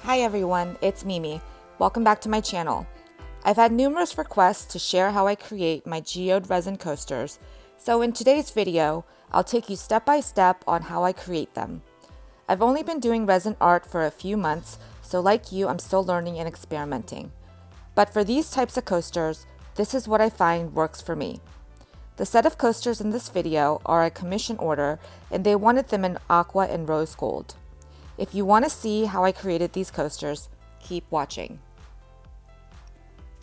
Hi everyone, it's Mimi. Welcome back to my channel. I've had numerous requests to share how I create my geode resin coasters, so in today's video, I'll take you step by step on how I create them. I've only been doing resin art for a few months, so like you, I'm still learning and experimenting. But for these types of coasters, this is what I find works for me. The set of coasters in this video are a commission order, and they wanted them in aqua and rose gold. If you want to see how I created these coasters, keep watching.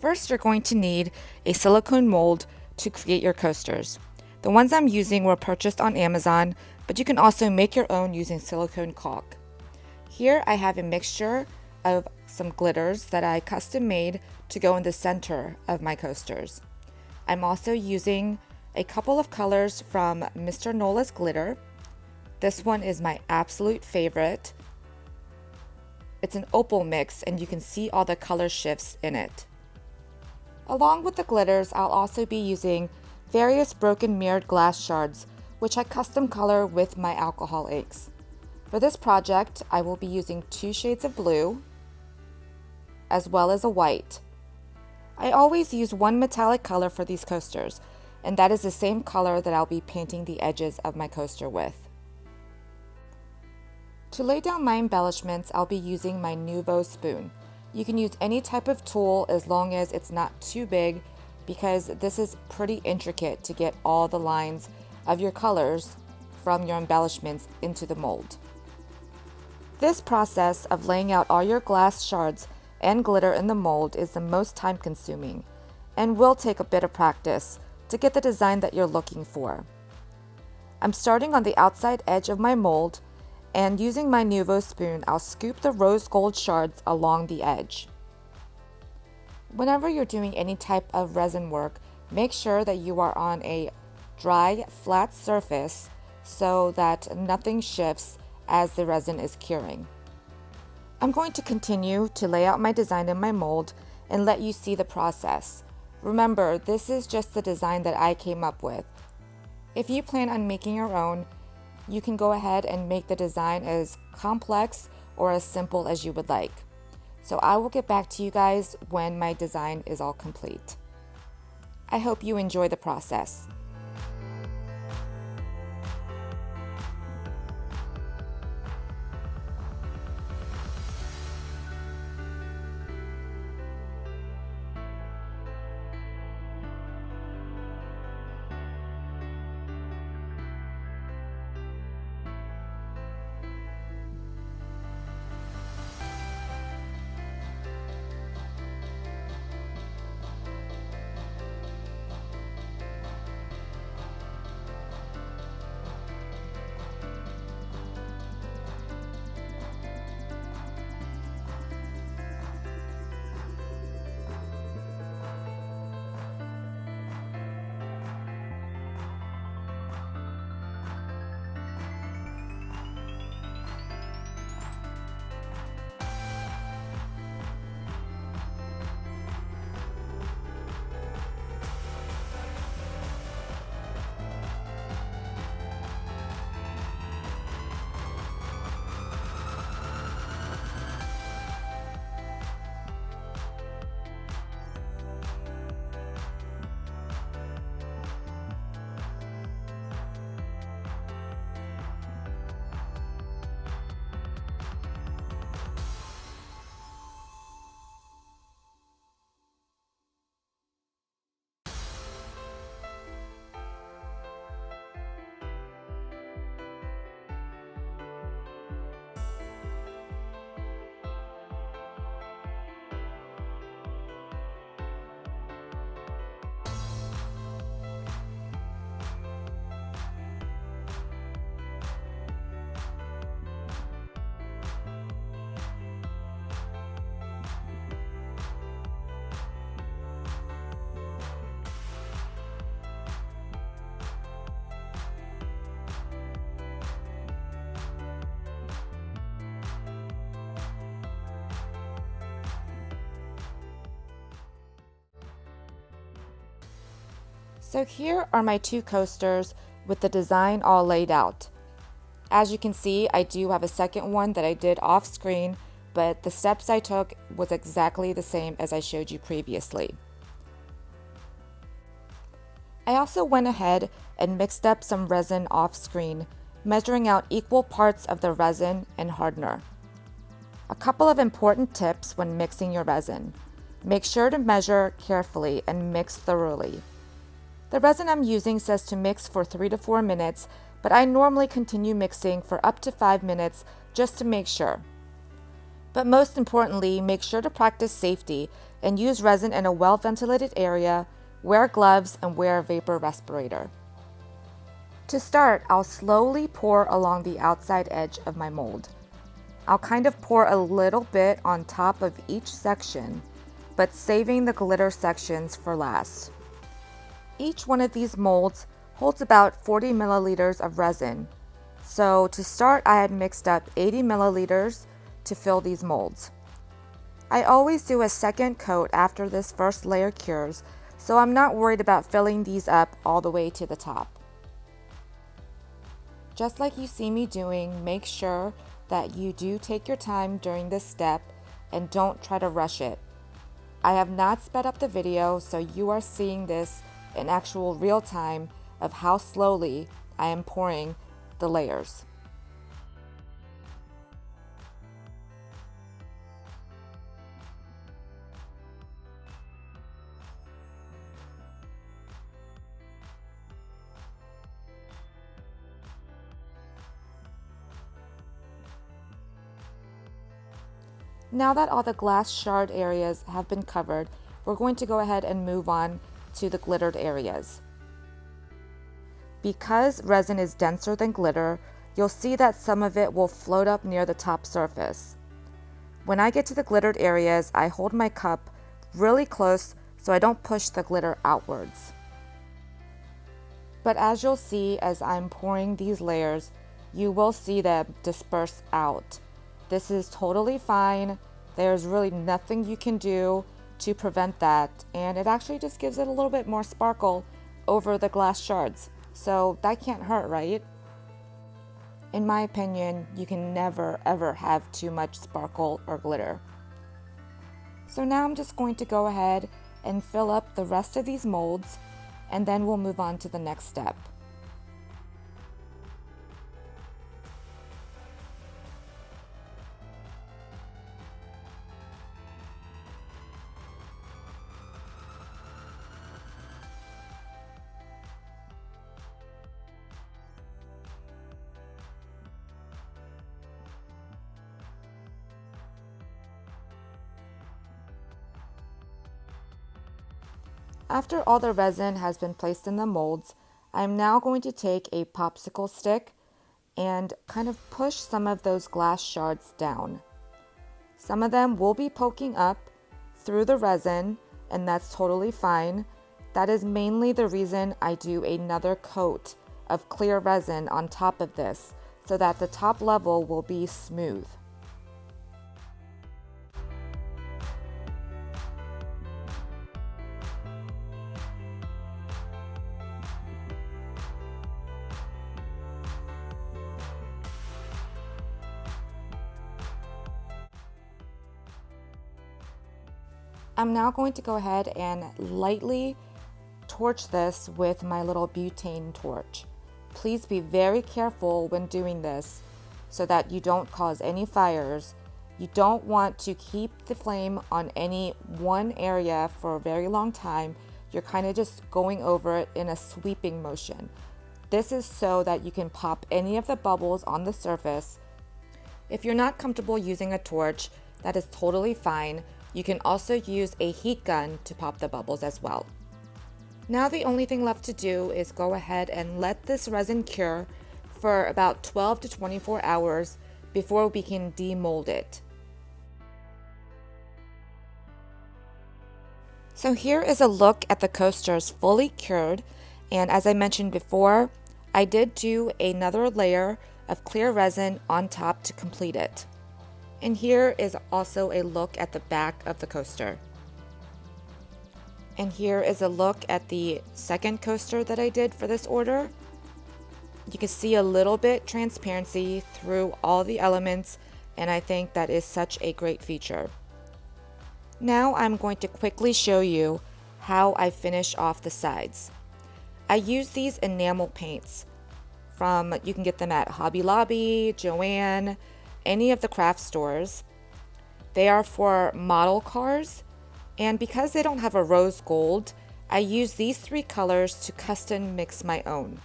First, you're going to need a silicone mold to create your coasters. The ones I'm using were purchased on Amazon, but you can also make your own using silicone caulk. Here I have a mixture of some glitters that I custom made to go in the center of my coasters. I'm also using a couple of colors from Mr. Nola's glitter. This one is my absolute favorite. It's an opal mix and you can see all the color shifts in it. Along with the glitters, I'll also be using various broken mirrored glass shards, which I custom color with my alcohol inks. For this project, I will be using 2 shades of blue, as well as a white. I always use one metallic color for these coasters, and that is the same color that I'll be painting the edges of my coaster with. To lay down my embellishments, I'll be using my Nouveau spoon. You can use any type of tool as long as it's not too big, because this is pretty intricate to get all the lines of your colors from your embellishments into the mold. This process of laying out all your glass shards and glitter in the mold is the most time consuming and will take a bit of practice to get the design that you're looking for. I'm starting on the outside edge of my mold, and using my Nouveau spoon, I'll scoop the rose gold shards along the edge. Whenever you're doing any type of resin work, make sure that you are on a dry, flat surface so that nothing shifts as the resin is curing. I'm going to continue to lay out my design in my mold and let you see the process. Remember, this is just the design that I came up with. If you plan on making your own, you can go ahead and make the design as complex or as simple as you would like. So I will get back to you guys when my design is all complete. I hope you enjoy the process. So here are my 2 coasters with the design all laid out. As you can see, I do have a second one that I did off screen but the steps I took was exactly the same as I showed you previously. I also went ahead and mixed up some resin off screen, measuring out equal parts of the resin and hardener. A couple of important tips when mixing your resin. Make sure to measure carefully and mix thoroughly. The resin I'm using says to mix for 3 to 4 minutes, but I normally continue mixing for up to 5 minutes just to make sure. But most importantly, make sure to practice safety and use resin in a well-ventilated area, wear gloves, and wear a vapor respirator. To start, I'll slowly pour along the outside edge of my mold. I'll kind of pour a little bit on top of each section, but saving the glitter sections for last. Each one of these molds holds about 40 milliliters of resin. So to start, I had mixed up 80 milliliters to fill these molds. I always do a second coat after this first layer cures, so I'm not worried about filling these up all the way to the top. Just like you see me doing, make sure that you do take your time during this step and don't try to rush it. I have not sped up the video, so you are seeing this in actual real time of how slowly I am pouring the layers. Now that all the glass shard areas have been covered, we're going to go ahead and move on to the glittered areas. Because resin is denser than glitter, you'll see that some of it will float up near the top surface. When I get to the glittered areas, I hold my cup really close so I don't push the glitter outwards. But as you'll see as I'm pouring these layers, you will see them disperse out. This is totally fine. There's really nothing you can do to prevent that, and it actually just gives it a little bit more sparkle over the glass shards. So that can't hurt, right? In my opinion, you can never ever have too much sparkle or glitter. So now I'm just going to go ahead and fill up the rest of these molds, and then we'll move on to the next step. After all the resin has been placed in the molds, I'm now going to take a popsicle stick and kind of push some of those glass shards down. Some of them will be poking up through the resin, and that's totally fine. That is mainly the reason I do another coat of clear resin on top of this, so that the top level will be smooth. I'm now going to go ahead and lightly torch this with my little butane torch. Please be very careful when doing this so that you don't cause any fires. You don't want to keep the flame on any one area for a very long time. You're kind of just going over it in a sweeping motion. This is so that you can pop any of the bubbles on the surface. If you're not comfortable using a torch, that is totally fine. You can also use a heat gun to pop the bubbles as well. Now the only thing left to do is go ahead and let this resin cure for about 12 to 24 hours before we can demold it. So here is a look at the coasters fully cured, and as I mentioned before, I did do another layer of clear resin on top to complete it. And here is also a look at the back of the coaster. And here is a look at the second coaster that I did for this order. You can see a little bit transparency through all the elements and I think that is such a great feature. Now I'm going to quickly show you how I finish off the sides. I use these enamel paints you can get them at Hobby Lobby, Joann, any of the craft stores. They are for model cars, and because they don't have a rose gold, I use these 3 colors to custom mix my own.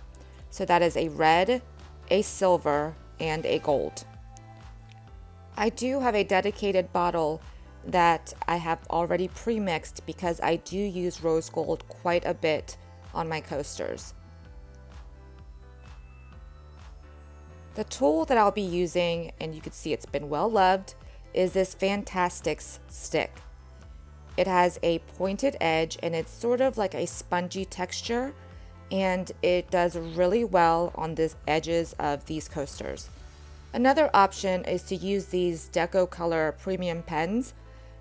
So that is a red, a silver, and a gold. I do have a dedicated bottle that I have already pre-mixed because I do use rose gold quite a bit on my coasters. The tool that I'll be using, and you can see it's been well loved, is this Fantastics stick. It has a pointed edge and it's sort of like a spongy texture, and it does really well on the edges of these coasters. Another option is to use these Deco Color premium pens,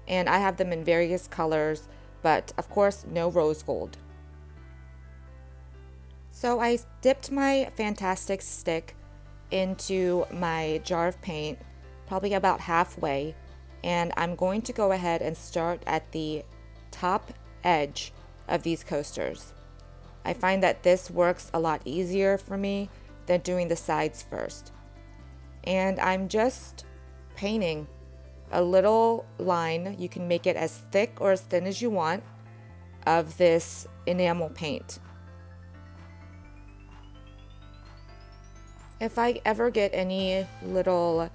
and I have them in various colors, but of course no rose gold. So I dipped my Fantastics stick into my jar of paint, probably about halfway, and I'm going to go ahead and start at the top edge of these coasters. I find that this works a lot easier for me than doing the sides first. And I'm just painting a little line. You can make it as thick or as thin as you want of this enamel paint. If I ever get any little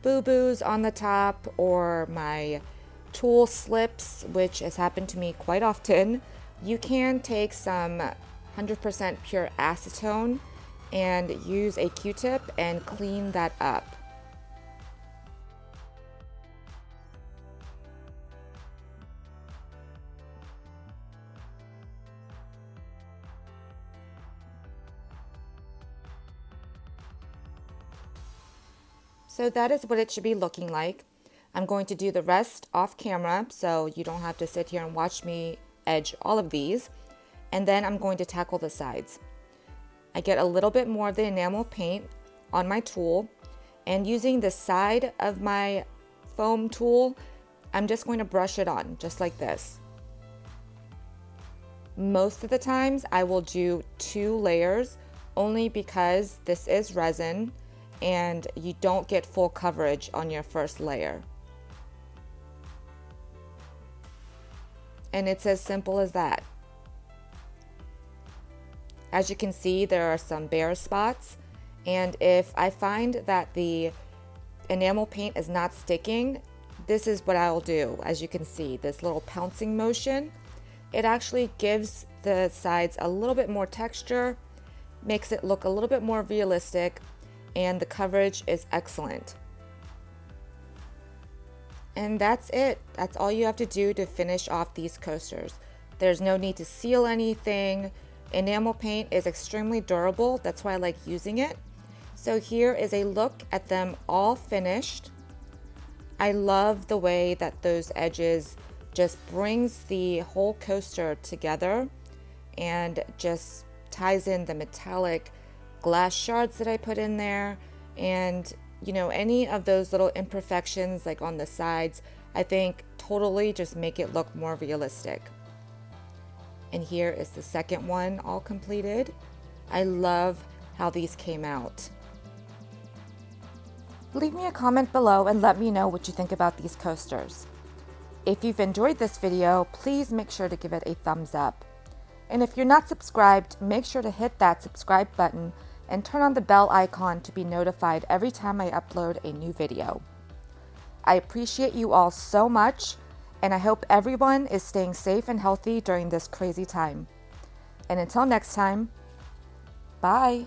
boo-boos on the top or my tool slips, which has happened to me quite often, you can take some 100% pure acetone and use a Q-tip and clean that up. So that is what it should be looking like. I'm going to do the rest off camera so you don't have to sit here and watch me edge all of these. And then I'm going to tackle the sides. I get a little bit more of the enamel paint on my tool, and using the side of my foam tool, I'm just going to brush it on just like this. Most of the times I will do 2 layers only because this is resin and you don't get full coverage on your first layer. And it's as simple as that. As you can see, there are some bare spots, and if I find that the enamel paint is not sticking, this is what I'll do. As you can see, this little pouncing motion, it actually gives the sides a little bit more texture, makes it look a little bit more realistic, and the coverage is excellent. And that's it. That's all you have to do to finish off these coasters. There's no need to seal anything. Enamel paint is extremely durable. That's why I like using it. So here is a look at them all finished. I love the way that those edges just brings the whole coaster together and just ties in the metallic glass shards that I put in there, and you know, any of those little imperfections like on the sides, I think totally just make it look more realistic. And here is the second one all completed. I love how these came out. Leave me a comment below and let me know what you think about these coasters. If you've enjoyed this video, please make sure to give it a thumbs up. And if you're not subscribed, make sure to hit that subscribe button and turn on the bell icon to be notified every time I upload a new video. I appreciate you all so much, and I hope everyone is staying safe and healthy during this crazy time. And until next time, bye.